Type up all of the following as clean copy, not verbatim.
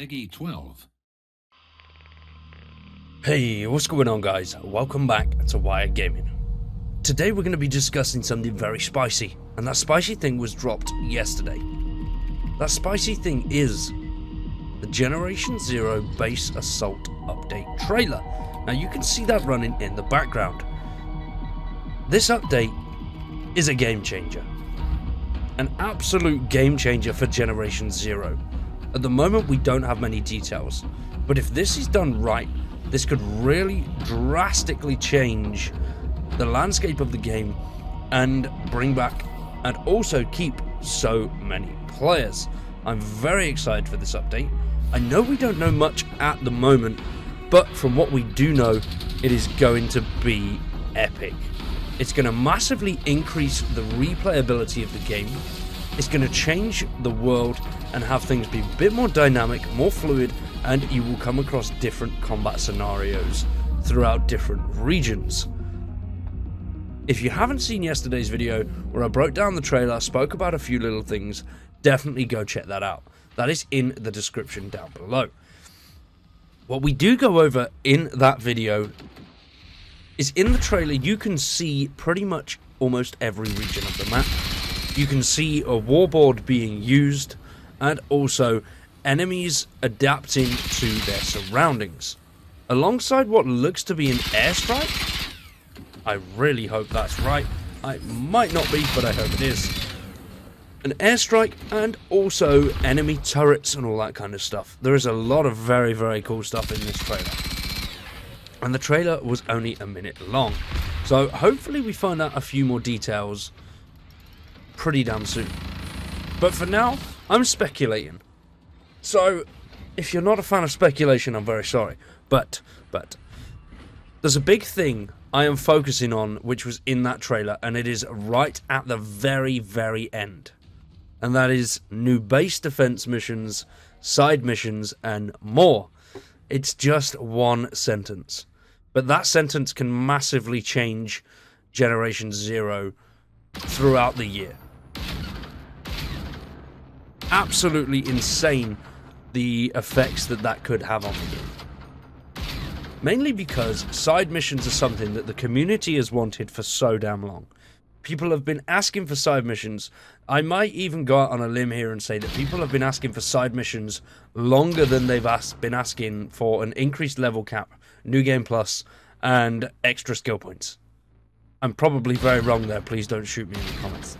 Peggy 12. Hey, what's going on guys? Welcome back to Wired Gaming. Today we're going to be discussing something very spicy, and that spicy thing was dropped yesterday. That spicy thing is the Generation Zero Base Assault Update trailer. Now you can see that running in the background. This update is a game changer. An absolute game changer for Generation Zero. At the moment we don't have many details, but if this is done right, this could really drastically change the landscape of the game and bring back and also keep so many players. I'm very excited for this update. I know we don't know much at the moment, but from what we do know, it is going to be epic. It's going to massively increase the replayability of the game. It's going to change the world and have things be a bit more dynamic, more fluid, and you will come across different combat scenarios throughout different regions. If you haven't seen yesterday's video where I broke down the trailer, spoke about a few little things, definitely go check that out. That is in the description down below. What we do go over in that video is in the trailer you can see pretty much almost every region of the map. You can see a warboard being used and also enemies adapting to their surroundings. Alongside what looks to be an airstrike. I really hope that's right. I might not be, but I hope it is. An airstrike and also enemy turrets and all that kind of stuff. There is a lot of very, very cool stuff in this trailer. And the trailer was only a minute long. So hopefully we find out a few more details pretty damn soon. But for now, I'm speculating. So, if you're not a fan of speculation, I'm very sorry. But, there's a big thing I am focusing on, which was in that trailer, and it is right at the very, very end. And that is new base defense missions, side missions, and more. It's just one sentence. But that sentence can massively change Generation Zero throughout the year. Absolutely insane the effects that could have on the game. Mainly because side missions are something that the community has wanted for so damn long. People have been asking for side missions. I might even go out on a limb here and say that people have been asking for side missions longer than they've been asking for an increased level cap, New Game Plus, and extra skill points. I'm probably very wrong there, please don't shoot me in the comments.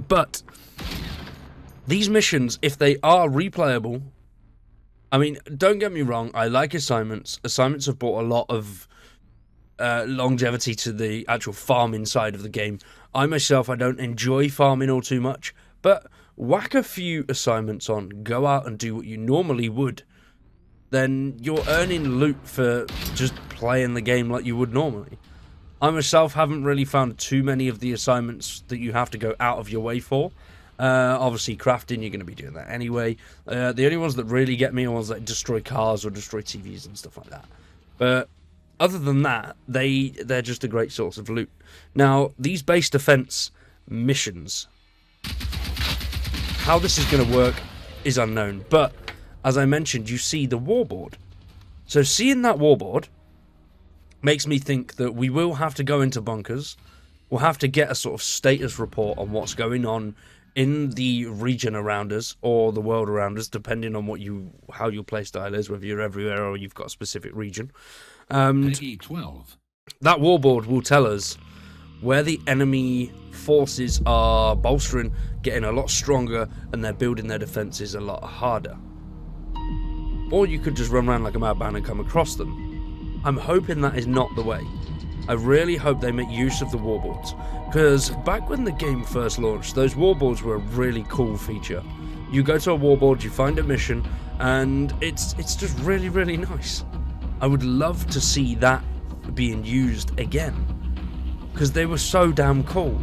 But these missions, if they are replayable, I mean, don't get me wrong, I like assignments. Assignments have brought a lot of longevity to the actual farming side of the game. I myself, I don't enjoy farming all too much, but whack a few assignments on, go out and do what you normally would, then you're earning loot for just playing the game like you would normally. I myself haven't really found too many of the assignments that you have to go out of your way for. Obviously crafting, you're going to be doing that anyway. The only ones that really get me are ones that destroy cars or destroy TVs and stuff like that. But other than that, they're just a great source of loot. Now, these base defense missions, how this is going to work is unknown. But as I mentioned, you see the warboard. So seeing that warboard makes me think that we will have to go into bunkers. We'll have to get a sort of status report on what's going on in the region around us or the world around us, depending on how your playstyle is, whether you're everywhere or you've got a specific region. Peggy 12. That warboard will tell us where the enemy forces are bolstering, getting a lot stronger, and they're building their defenses a lot harder. Or you could just run around like a madman and come across them. I'm hoping that is not the way. I really hope they make use of the warboards, because back when the game first launched, those warboards were a really cool feature. You go to a warboard, you find a mission, and it's just really, really nice. I would love to see that being used again, because they were so damn cool,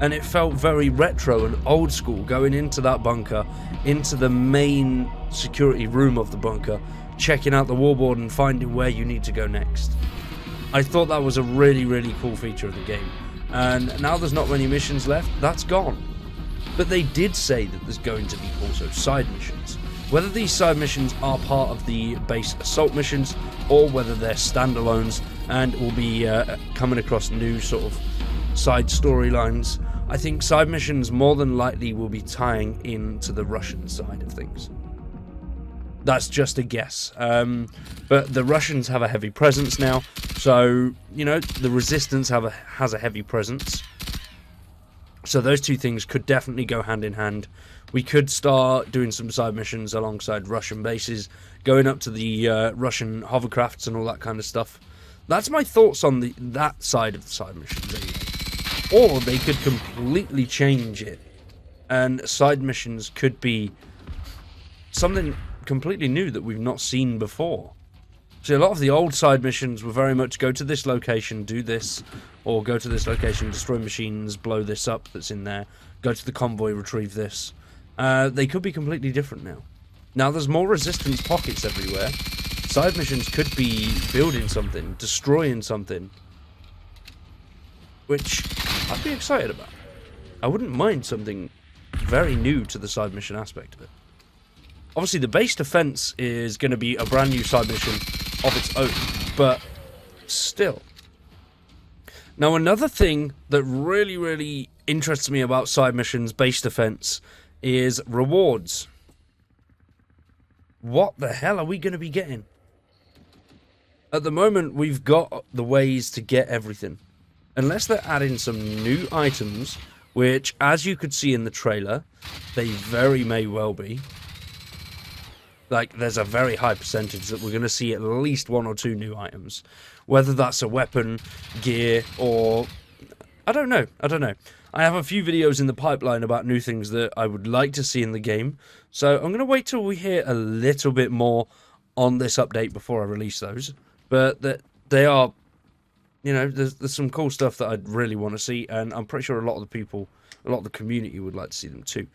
and it felt very retro and old school going into that bunker, into the main security room of the bunker, checking out the warboard and finding where you need to go next. I thought that was a really, really cool feature of the game. And now there's not many missions left, that's gone. But they did say that there's going to be also side missions. Whether these side missions are part of the base assault missions, or whether they're standalones and will be coming across new sort of side storylines, I think side missions more than likely will be tying into the Russian side of things. That's just a guess. But the Russians have a heavy presence now, so, you know, the Resistance has a heavy presence. So those two things could definitely go hand in hand. We could start doing some side missions alongside Russian bases, going up to the Russian hovercrafts and all that kind of stuff. That's my thoughts on that side of the side missions anyway. Or they could completely change it, and side missions could be something completely new that we've not seen before. See, a lot of the old side missions were very much go to this location, do this, or go to this location, destroy machines, blow this up that's in there, go to the convoy, retrieve this. They could be completely different now. Now there's more resistance pockets everywhere. Side missions could be building something, destroying something, which I'd be excited about. I wouldn't mind something very new to the side mission aspect of it. Obviously, the base defense is going to be a brand new side mission of its own, but still. Now, another thing that really, really interests me about side missions, base defense, is rewards. What the hell are we going to be getting? At the moment, we've got the ways to get everything. Unless they're adding some new items, which, as you could see in the trailer, they very may well be. Like, there's a very high percentage that we're going to see at least 1 or 2 new items. Whether that's a weapon, gear, or... I don't know. I have a few videos in the pipeline about new things that I would like to see in the game. So I'm going to wait till we hear a little bit more on this update before I release those. But that they are... You know, there's some cool stuff that I'd really want to see. And I'm pretty sure a lot of the people, a lot of the community would like to see them too.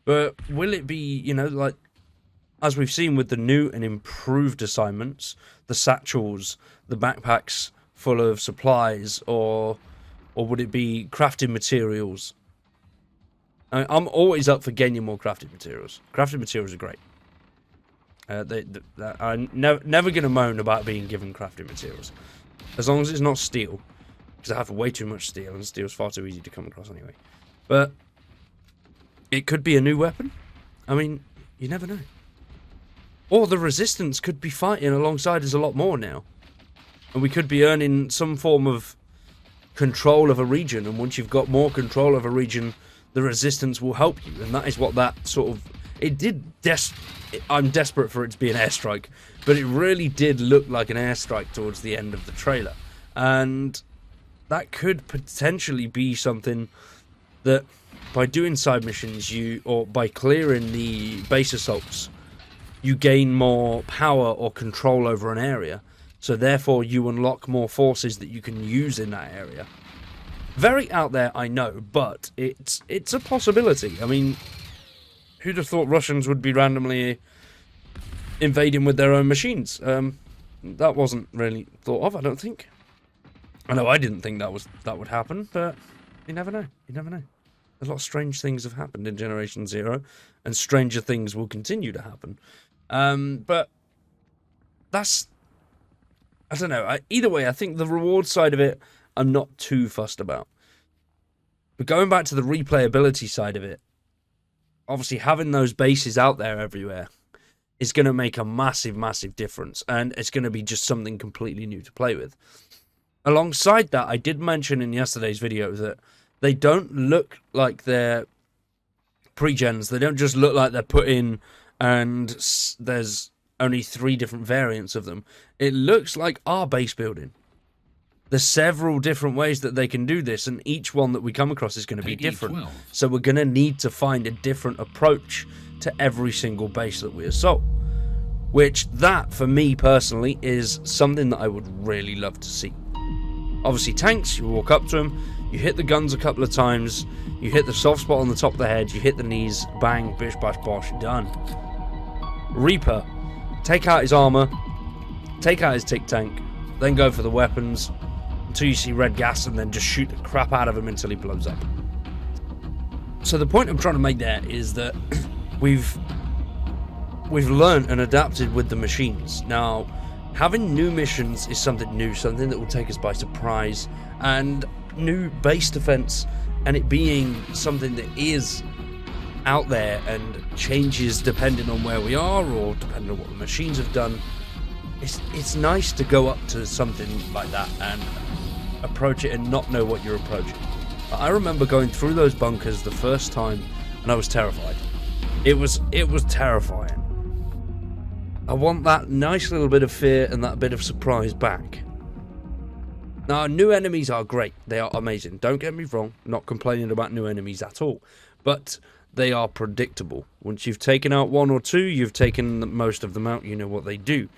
But will it be, you know, like... As we've seen with the new and improved assignments, the satchels, the backpacks full of supplies, or would it be crafting materials? I'm always up for gaining more crafting materials. Crafting materials are great. I'm never going to moan about being given crafting materials. As long as it's not steel. Because I have way too much steel, and steel's far too easy to come across anyway. But it could be a new weapon. I mean, you never know. Or the Resistance could be fighting alongside us a lot more now. And we could be earning some form of control of a region. And once you've got more control of a region, the Resistance will help you. And that is what that sort of... It did... I'm desperate for it to be an airstrike. But it really did look like an airstrike towards the end of the trailer. And that could potentially be something that by doing side missions, or by clearing the base assaults, you gain more power or control over an area, so therefore you unlock more forces that you can use in that area. Very out there, I know, but it's a possibility. I mean, who'd have thought Russians would be randomly invading with their own machines? That wasn't really thought of, I don't think. I know I didn't think that would happen, but you never know. You never know. A lot of strange things have happened in Generation Zero, and stranger things will continue to happen. But that's, I don't know. Either way, I think the reward side of it, I'm not too fussed about. But going back to the replayability side of it, obviously having those bases out there everywhere is going to make a massive, massive difference. And it's going to be just something completely new to play with. Alongside that, I did mention in yesterday's video that they don't look like they're pre-gens. They don't just look like they're put in and there's only 3 different variants of them. It looks like our base building. There's several different ways that they can do this, and each one that we come across is going to be different. 12. So we're going to need to find a different approach to every single base that we assault. Which, that, for me personally, is something that I would really love to see. Obviously, tanks, you walk up to them, you hit the guns a couple of times, you hit the soft spot on the top of the head, you hit the knees, bang, bish, bash, bosh, done. Reaper, take out his armor, take out his tick tank, then go for the weapons until you see red gas, and then just shoot the crap out of him until he blows up. So the point I'm trying to make there is that we've we've learned and adapted with the machines. Now, having new missions is something new, something that will take us by surprise, and new base defense, and it being something that is out there and changes depending on where we are or depending on what the machines have done. It's nice to go up to something like that and approach it and not know what you're approaching. I remember going through those bunkers the first time and I was terrified. It was terrifying. I want that nice little bit of fear and that bit of surprise back. Now, new enemies are great. They are amazing. Don't get me wrong. I'm not complaining about new enemies at all. But they are predictable. Once you've taken out one or two, you've taken most of them out. You know what they do.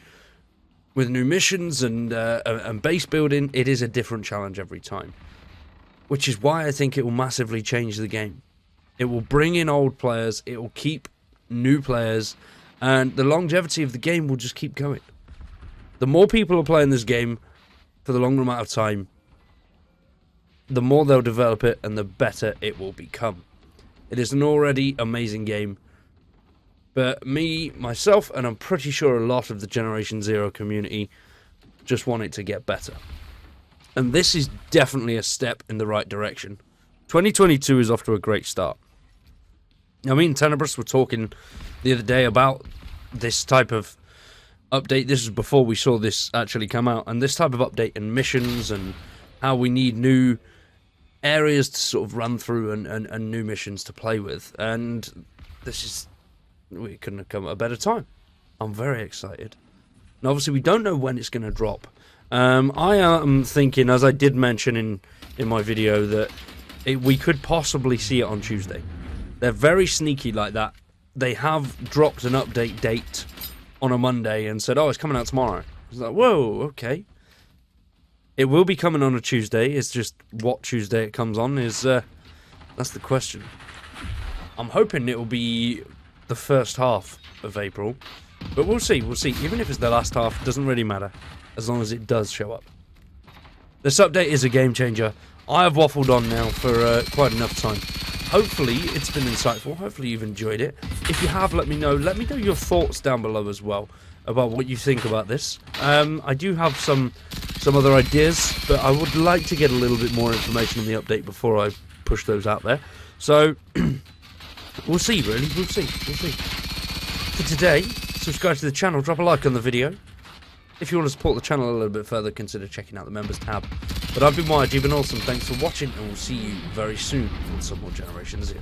With new missions and base building, it is a different challenge every time. Which is why I think it will massively change the game. It will bring in old players. It will keep new players. And the longevity of the game will just keep going. The more people are playing this game for the longer amount of time, the more they'll develop it and the better it will become. It is an already amazing game, but myself, and I'm pretty sure a lot of the Generation Zero community just want it to get better. And this is definitely a step in the right direction. 2022 is off to a great start. Now, me and Tenebris were talking the other day about this type of update. This was before we saw this actually come out, and this type of update and missions and how we need new areas to sort of run through and new missions to play with. And we couldn't have come at a better time. I'm very excited. And obviously we don't know when it's going to drop. I am thinking, as I did mention in my video, that we could possibly see it on Tuesday. They're very sneaky like that. They have dropped an update date on a Monday and said, oh, it's coming out tomorrow. It's like, whoa, okay. It will be coming on a Tuesday. It's just what Tuesday it comes on is, that's the question. I'm hoping it will be the first half of April. But we'll see, Even if it's the last half, it doesn't really matter. As long as it does show up. This update is a game changer. I have waffled on now for quite enough time. Hopefully it's been insightful. Hopefully you've enjoyed it. If you have, let me know. Let me know your thoughts down below as well about what you think about this. I do have some other ideas, but I would like to get a little bit more information on the update before I push those out there. So we'll see, really. We'll see. For today, subscribe to the channel, drop a like on the video. If you want to support the channel a little bit further, consider checking out the members tab. But I've been YG, been awesome. Thanks for watching, and we'll see you very soon with some more Generation Zero.